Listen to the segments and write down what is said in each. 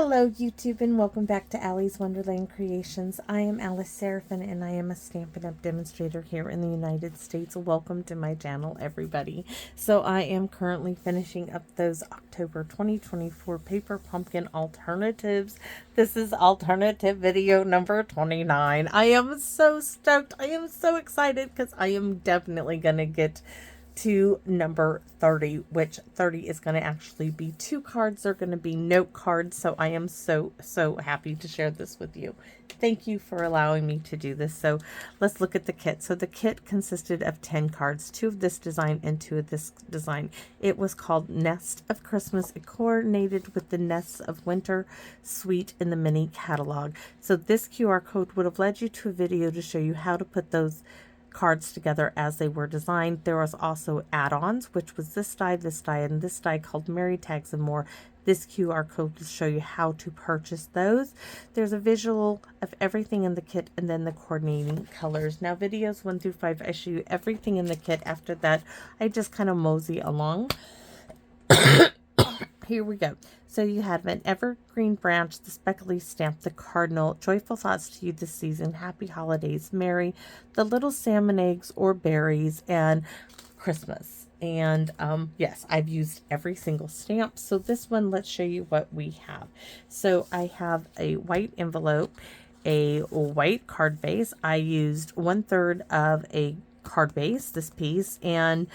Hello YouTube and welcome back to Allie's Wonderland Creations. I am Alice Seraphin and I am a Stampin' Up! Demonstrator here in the United States. Welcome to my channel, everybody. So I am currently finishing up those October 2024 paper pumpkin alternatives. This is alternative video number 29. I am so stoked. I am so excited because I am definitely going to get to number 30, which 30 is going to actually be 2 cards. They're going to be note cards, so I am so happy to share this with you. Thank you for allowing me to do this. So let's look at the kit. So the kit consisted of 10 cards, 2 of this design and 2 of this design. It was called Nest of Christmas. It coordinated with the Nests of Winter suite in the mini catalog. So this QR code would have led you to a video to show you how to put those cards together as they were designed. There was also add-ons, which was this die, and this die called Mary Tags and More. This QR code will show you how to purchase those. There's a visual of everything in the kit and then the coordinating colors. Now videos 1 through 5, I show you everything in the kit. After that, I just kind of mosey along. Here we go. So you have an evergreen branch, the speckly stamp, the cardinal, joyful thoughts to you this season, happy holidays, Mary, the little salmon eggs or berries, and Christmas. And yes, I've used every single stamp. So this one, let's show you what we have. So I have a white envelope, a white card base. I used 1/3 of a card base, this piece, and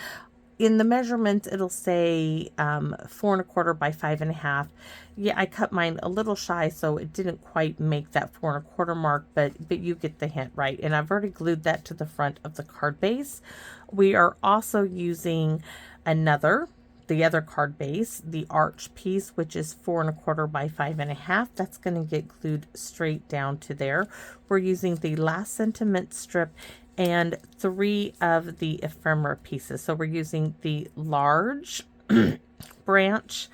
in the measurement, it'll say 4 1/4 by 5 1/2. Yeah, I cut mine a little shy, so it didn't quite make that 4 1/4 mark, but you get the hint, right? And I've already glued that to the front of the card base. We are also using the other card base, the arch piece, which is 4 1/4 by 5 1/2. That's going to get glued straight down to there. We're using the last sentiment strip and 3 of the ephemera pieces. So we're using the large branch,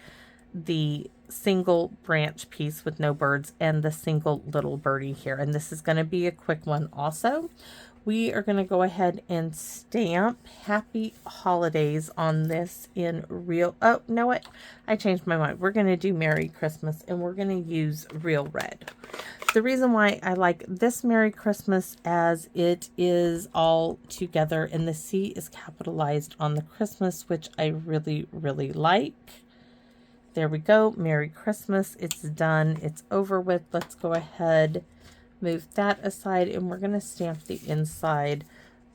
the single branch piece with no birds, and the single little birdie here. And this is going to be a quick one also. We are going to go ahead and stamp Happy Holidays on this in real, oh, no, what? I changed my mind. We're going to do Merry Christmas, and we're going to use real red. The reason why I like this Merry Christmas as it is all together, and the C is capitalized on the Christmas, which I really like. There we go. Merry Christmas. It's done. It's over with. Let's go ahead, move that aside, and we're going to stamp the inside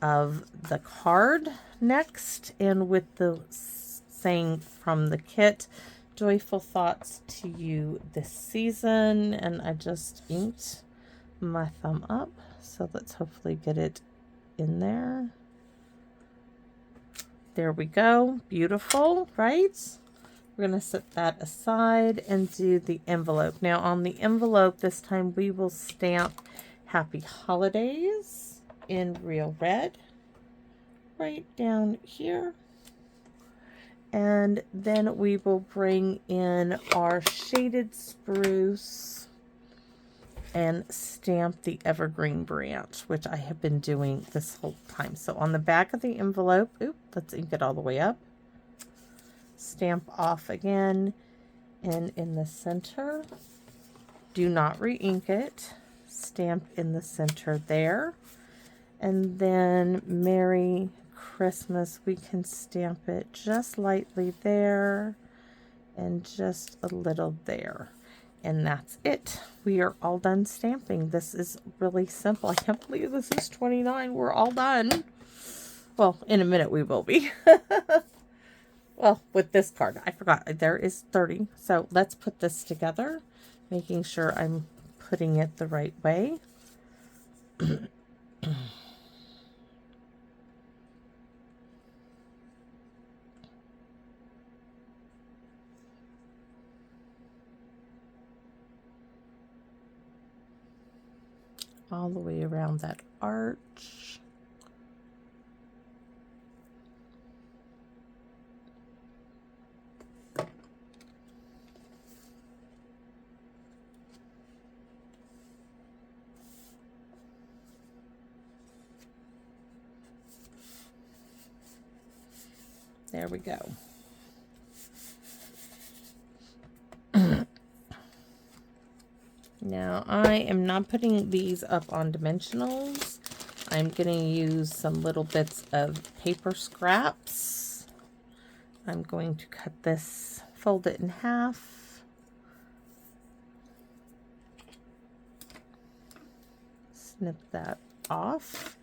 of the card next. And with the saying from the kit, joyful thoughts to you this season. And I just inked my thumb up, so let's hopefully get it in there. There we go. Beautiful, right? We're going to set that aside and do the envelope. Now on the envelope this time we will stamp Happy Holidays in real red right down here. And then we will bring in our shaded spruce and stamp the evergreen branch, which I have been doing this whole time. So on the back of the envelope, let's ink it all the way up. Stamp off again, and in the center, do not re-ink it. Stamp in the center there. And then Merry Christmas, we can stamp it just lightly there and just a little there, and that's it. We are all done stamping. This is really simple. I can't believe this is 29. We're all done. Well, in a minute we will be. Well, with this card, I forgot there is 30. So let's put this together, making sure I'm putting it the right way. All the way around that arch. There we go. Now, I am not putting these up on dimensionals. I'm going to use some little bits of paper scraps. I'm going to cut this, fold it in half. Snip that off.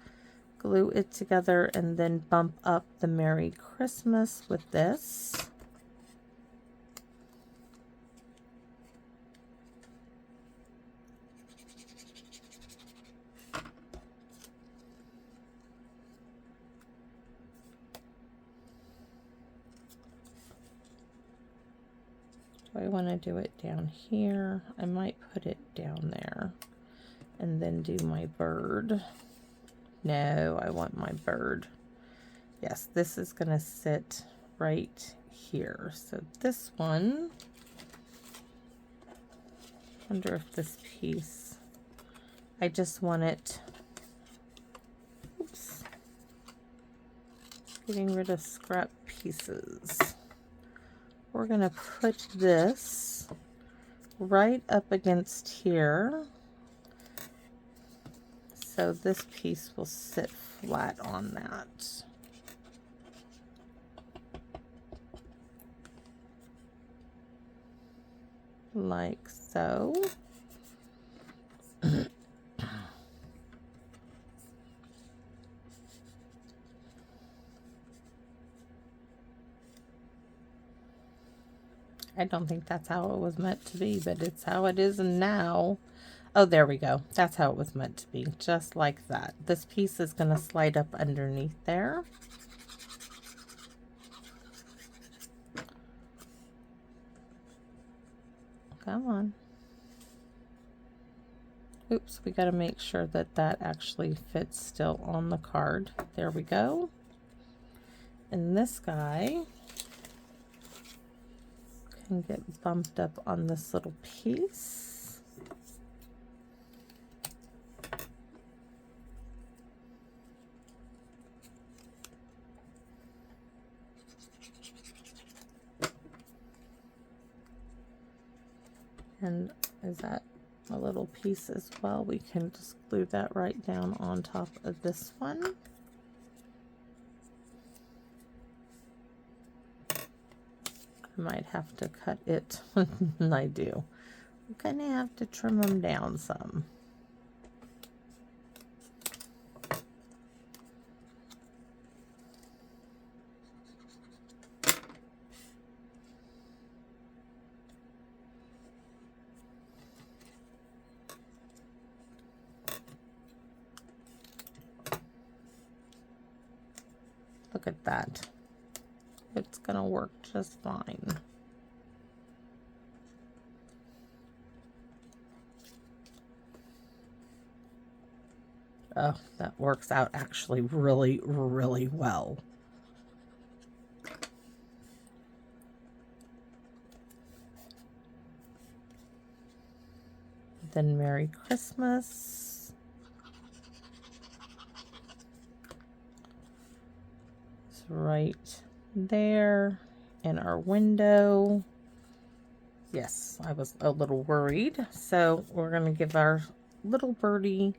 Glue it together and then bump up the Merry Christmas with this. Do I want to do it down here? I might put it down there and then do my bird. No, I want my bird. Yes, this is going to sit right here. So this one, I wonder if this piece, I just want it, oops, getting rid of scrap pieces. We're going to put this right up against here. So this piece will sit flat on that. Like so. I don't think that's how it was meant to be, but it's how it is now. Oh, there we go. That's how it was meant to be, just like that. This piece is going to slide up underneath there. Come on. Oops, we got to make sure that that actually fits still on the card. There we go. And this guy can get bumped up on this little piece. And is that a little piece as well? We can just glue that right down on top of this one. I might have to cut it. I do. I'm gonna have to trim them down some. Look at that. It's gonna work just fine. Oh, that works out actually really, really well. Then Merry Christmas. It's right there in our window. Yes, I was a little worried. So we're going to give our little birdie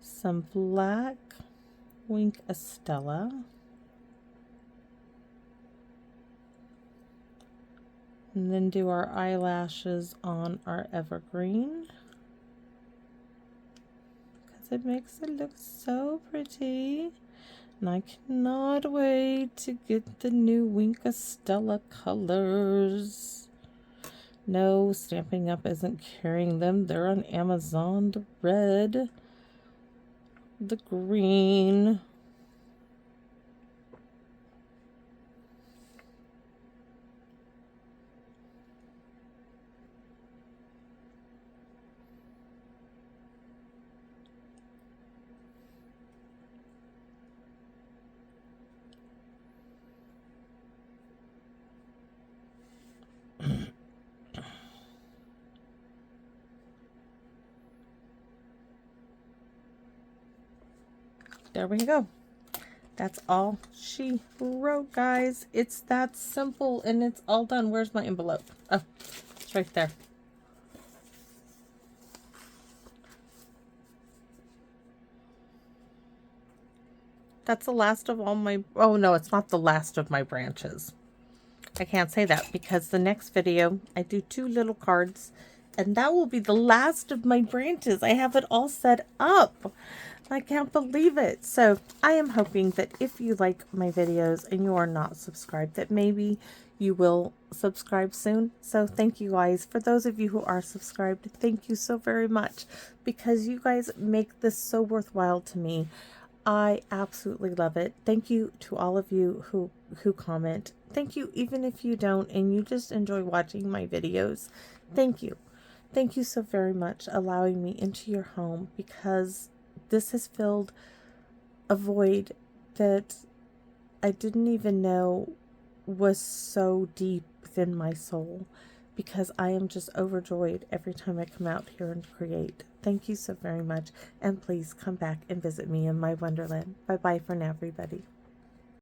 some black Wink Estella. And then do our eyelashes on our evergreen. Because it makes it look so pretty. And I cannot wait to get the new Wink Estella colors. No, Stampin' Up! Isn't carrying them. They're on Amazon. The red, the green. There we go. That's all she wrote, guys. It's that simple and it's all done. Where's my envelope? Oh, it's right there. That's the last of all my, oh no, it's not the last of my branches. I can't say that because the next video I do 2 little cards and that will be the last of my branches. I have it all set up. I can't believe it. So I am hoping that if you like my videos and you are not subscribed, that maybe you will subscribe soon. So thank you guys. For those of you who are subscribed, thank you so very much because you guys make this so worthwhile to me. I absolutely love it. Thank you to all of you who comment. Thank you even if you don't and you just enjoy watching my videos. Thank you. Thank you so very much allowing me into your home because this has filled a void that I didn't even know was so deep within my soul because I am just overjoyed every time I come out here and create. Thank you so very much, and please come back and visit me in my wonderland. Bye bye for now, everybody.